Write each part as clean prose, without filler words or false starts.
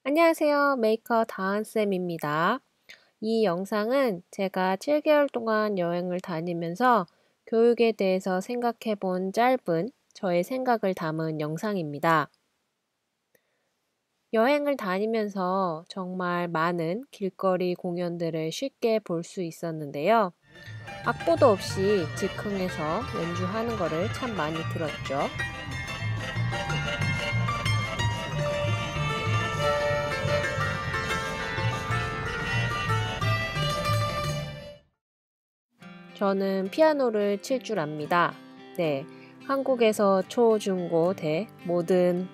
안녕하세요. 메이커 다은쌤입니다. 이 영상은 제가 7개월 동안 여행을 다니면서 교육에 대해서 생각해 본 짧은 저의 생각을 담은 영상입니다. 여행을 다니면서 정말 많은 길거리 공연들을 쉽게 볼 수 있었는데요. 악보도 없이 즉흥해서 연주하는 거를 참 많이 들었죠. 저는 피아노를 칠 줄 압니다. 네, 한국에서 초, 중, 고, 대 모든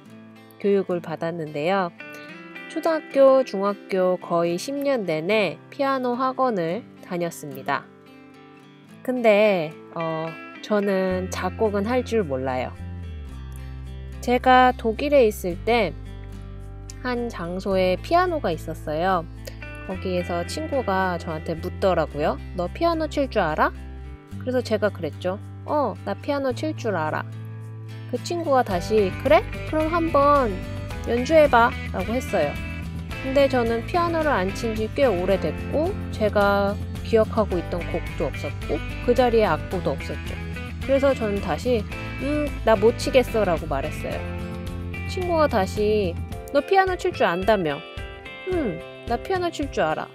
교육을 받았는데요. 초등학교, 중학교 거의 10년 내내 피아노 학원을 다녔습니다. 근데 저는 작곡은 할 줄 몰라요. 제가 독일에 있을 때 한 장소에 피아노가 있었어요. 거기에서 친구가 저한테 묻더라고요. 너 피아노 칠 줄 알아? 그래서 제가 그랬죠. 나 피아노 칠 줄 알아. 그 친구가 다시 그래? 그럼 한번 연주해봐 라고 했어요. 근데 저는 피아노를 안 친 지 꽤 오래됐고 제가 기억하고 있던 곡도 없었고 그 자리에 악보도 없었죠. 그래서 저는 다시 나 못 치겠어 라고 말했어요. 친구가 다시 너 피아노 칠 줄 안다며? 나 피아노 칠 줄 알아.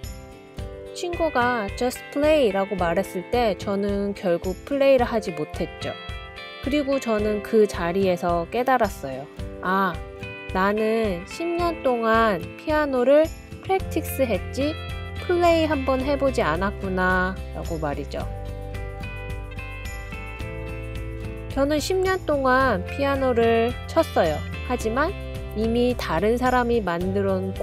친구가 just play 라고 말했을 때 저는 결국 플레이를 하지 못했죠. 그리고 저는 그 자리에서 깨달았어요. 나는 10년 동안 피아노를 프랙티스 했지 플레이 한번 해보지 않았구나 라고 말이죠. 저는 10년 동안 피아노를 쳤어요. 하지만 이미 다른 사람이 만들어 놓은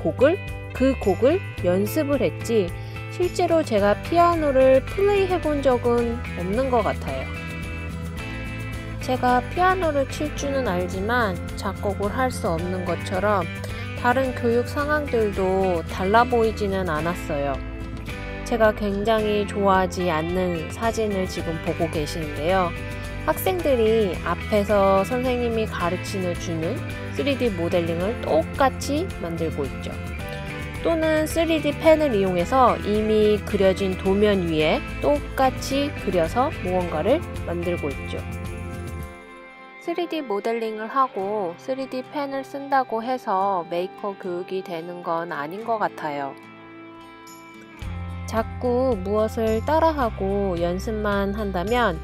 그 곡을 연습을 했지 실제로 제가 피아노를 플레이 해본 적은 없는 것 같아요. 제가 피아노를 칠 줄은 알지만 작곡을 할 수 없는 것처럼 다른 교육 상황들도 달라 보이지는 않았어요. 제가 굉장히 좋아하지 않는 사진을 지금 보고 계시는데요. 학생들이 앞에서 선생님이 가르쳐 주는 3D 모델링을 똑같이 만들고 있죠. 또는 3D 펜을 이용해서 이미 그려진 도면 위에 똑같이 그려서 무언가를 만들고 있죠. 3D 모델링을 하고 3D 펜을 쓴다고 해서 메이커 교육이 되는 건 아닌 것 같아요. 자꾸 무엇을 따라하고 연습만 한다면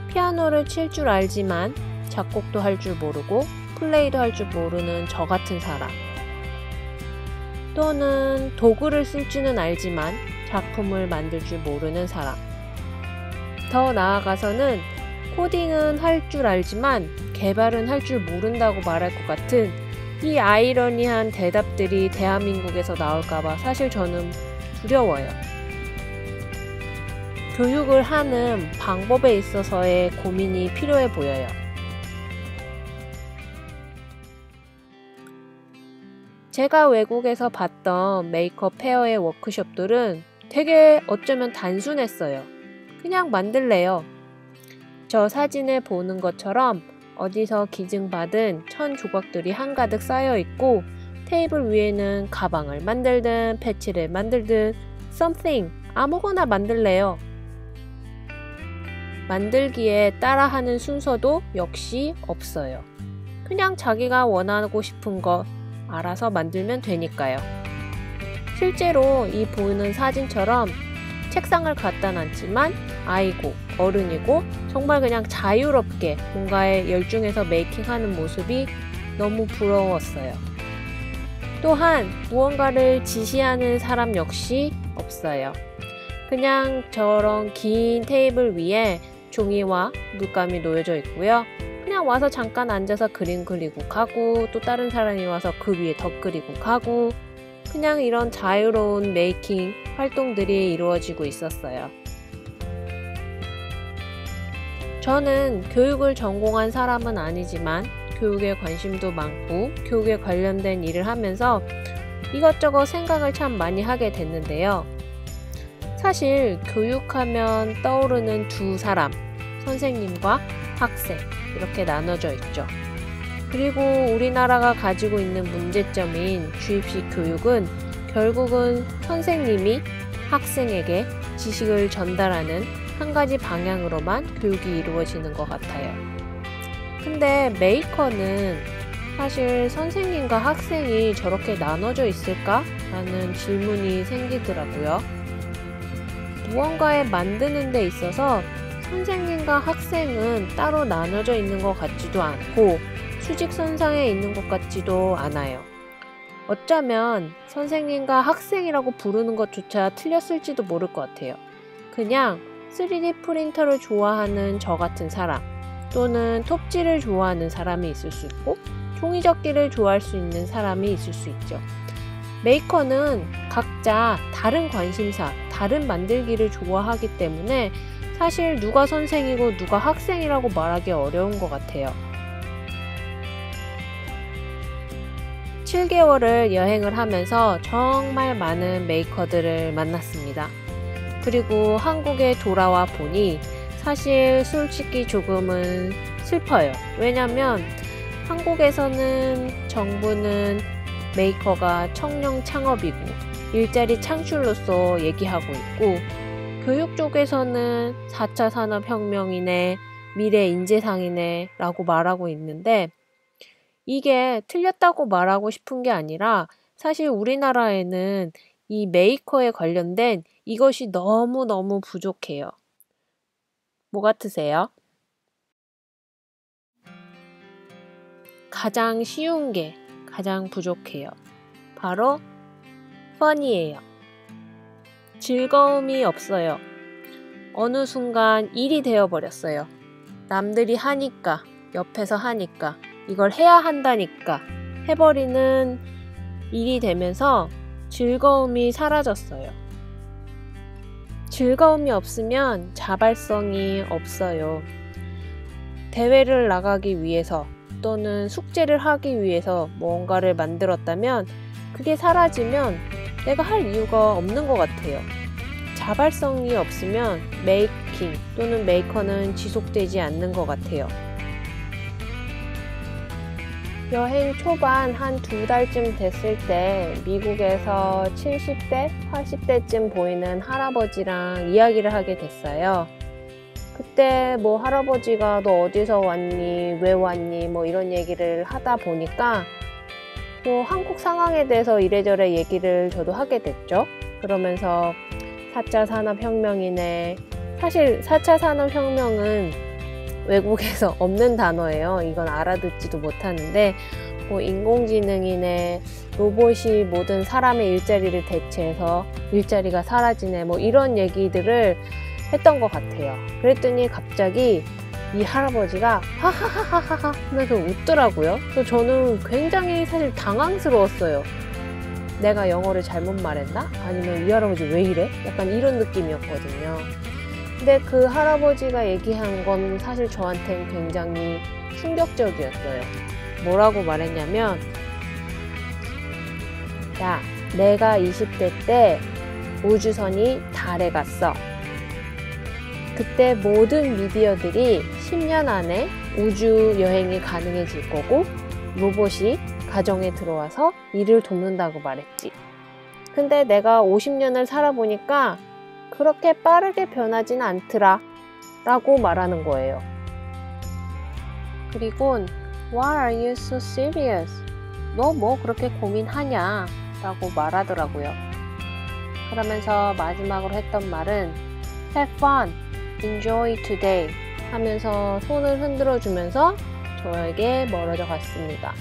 피아노를 칠 줄 알지만 작곡도 할 줄 모르고 플레이도 할 줄 모르는 저 같은 사람, 또는 도구를 쓸 줄은 알지만 작품을 만들 줄 모르는 사람, 더 나아가서는 코딩은 할 줄 알지만 개발은 할 줄 모른다고 말할 것 같은 이 아이러니한 대답들이 대한민국에서 나올까봐 사실 저는 두려워요. 교육을 하는 방법에 있어서의 고민이 필요해 보여요. 제가 외국에서 봤던 메이크업 페어의 워크숍들은 되게 어쩌면 단순했어요. 그냥 만들래요. 저 사진을 보는 것처럼 어디서 기증받은 천 조각들이 한가득 쌓여 있고 테이블 위에는 가방을 만들든 패치를 만들든 something 아무거나 만들래요. 만들기에 따라하는 순서도 역시 없어요. 그냥 자기가 원하고 싶은 거 알아서 만들면 되니까요. 실제로 이 보이는 사진처럼 책상을 갖다 놨지만 아이고 어른이고 정말 그냥 자유롭게 뭔가에 열중해서 메이킹하는 모습이 너무 부러웠어요. 또한 무언가를 지시하는 사람 역시 없어요. 그냥 저런 긴 테이블 위에 종이와 물감이 놓여져 있고요. 그냥 와서 잠깐 앉아서 그림 그리고 가고 또 다른 사람이 와서 그 위에 덧 그리고 가고 그냥 이런 자유로운 메이킹 활동들이 이루어지고 있었어요. 저는 교육을 전공한 사람은 아니지만 교육에 관심도 많고 교육에 관련된 일을 하면서 이것저것 생각을 참 많이 하게 됐는데요. 사실 교육하면 떠오르는 두 사람, 선생님과 학생 이렇게 나눠져 있죠. 그리고 우리나라가 가지고 있는 문제점인 주입식 교육은 결국은 선생님이 학생에게 지식을 전달하는 한 가지 방향으로만 교육이 이루어지는 것 같아요. 근데 메이커는 사실 선생님과 학생이 저렇게 나눠져 있을까? 라는 질문이 생기더라고요. 무언가에 만드는 데 있어서 선생님과 학생은 따로 나눠져 있는 것 같지도 않고 수직선상에 있는 것 같지도 않아요. 어쩌면 선생님과 학생이라고 부르는 것조차 틀렸을지도 모를 것 같아요. 그냥 3D 프린터를 좋아하는 저 같은 사람 또는 톱질을 좋아하는 사람이 있을 수 있고 종이접기를 좋아할 수 있는 사람이 있을 수 있죠. 메이커는 각자 다른 관심사, 다른 만들기를 좋아하기 때문에 사실 누가 선생이고 누가 학생이라고 말하기 어려운 것 같아요. 7개월을 여행을 하면서 정말 많은 메이커들을 만났습니다. 그리고 한국에 돌아와 보니 사실 솔직히 조금은 슬퍼요. 왜냐면 한국에서는 정부는 메이커가 청년 창업이고 일자리 창출로서 얘기하고 있고 교육 쪽에서는 4차 산업혁명이네, 미래 인재상이네 라고 말하고 있는데 이게 틀렸다고 말하고 싶은 게 아니라 사실 우리나라에는 이 메이커에 관련된 이것이 너무너무 부족해요. 뭐 같으세요? 가장 쉬운 게 가장 부족해요. 바로 fun이에요. 즐거움이 없어요. 어느 순간 일이 되어버렸어요. 남들이 하니까, 옆에서 하니까, 이걸 해야 한다니까 해버리는 일이 되면서 즐거움이 사라졌어요. 즐거움이 없으면 자발성이 없어요. 대회를 나가기 위해서 또는 숙제를 하기 위해서 뭔가를 만들었다면 그게 사라지면 내가 할 이유가 없는 것 같아요. 자발성이 없으면 메이킹 또는 메이커는 지속되지 않는 것 같아요. 여행 초반 한 2달쯤 됐을 때 미국에서 70대, 80대쯤 보이는 할아버지랑 이야기를 하게 됐어요. 그때 뭐 할아버지가 너 어디서 왔니? 왜 왔니? 뭐 이런 얘기를 하다 보니까 뭐 한국 상황에 대해서 이래저래 얘기를 저도 하게 됐죠. 그러면서 4차 산업혁명이네. 사실 4차 산업혁명은 외국에서 없는 단어예요. 이건 알아듣지도 못하는데 뭐 인공지능이네, 로봇이 모든 사람의 일자리를 대체해서 일자리가 사라지네, 뭐 이런 얘기들을 했던 것 같아요. 그랬더니 갑자기 이 할아버지가 하하하하하 하면서 웃더라고요. 그래서 저는 굉장히 사실 당황스러웠어요. 내가 영어를 잘못 말했나? 아니면 이 할아버지 왜 이래? 약간 이런 느낌이었거든요. 근데 그 할아버지가 얘기한 건 사실 저한테는 굉장히 충격적이었어요. 뭐라고 말했냐면, 야, 내가 20대 때 우주선이 달에 갔어. 그때 모든 미디어들이 10년 안에 우주 여행이 가능해질 거고 로봇이 가정에 들어와서 일을 돕는다고 말했지. 근데 내가 50년을 살아보니까 그렇게 빠르게 변하진 않더라 라고 말하는 거예요. 그리고 Why are you so serious? 너 뭐 그렇게 고민하냐? 라고 말하더라고요. 그러면서 마지막으로 했던 말은 Have fun, enjoy today 하면서 손을 흔들어 주면서 저에게 멀어져 갔습니다.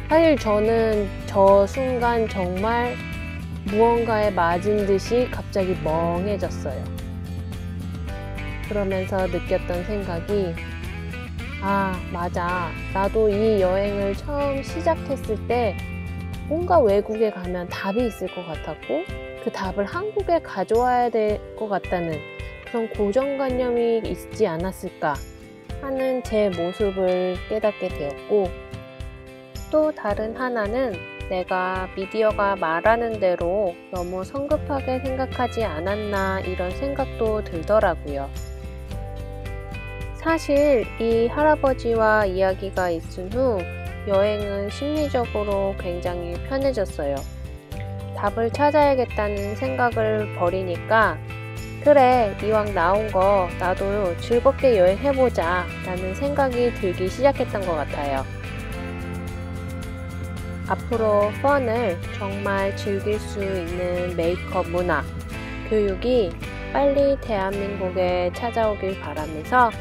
사실 저는 저 순간 정말 무언가에 맞은 듯이 갑자기 멍해졌어요. 그러면서 느꼈던 생각이, 아, 맞아. 나도 이 여행을 처음 시작했을 때 뭔가 외국에 가면 답이 있을 것 같았고 그 답을 한국에 가져와야 될 것 같다는 그런 고정관념이 있지 않았을까 하는 제 모습을 깨닫게 되었고, 또 다른 하나는 내가 미디어가 말하는 대로 너무 성급하게 생각하지 않았나 이런 생각도 들더라고요. 사실 이 할아버지와 이야기가 있은 후 여행은 심리적으로 굉장히 편해졌어요. 답을 찾아야겠다는 생각을 버리니까 그래, 이왕 나온 거 나도 즐겁게 여행해보자 라는 생각이 들기 시작했던 것 같아요. 앞으로 펀을 정말 즐길 수 있는 메이크업 문화, 교육이 빨리 대한민국에 찾아오길 바라면서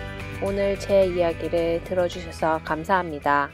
오늘 제 이야기를 들어주셔서 감사합니다.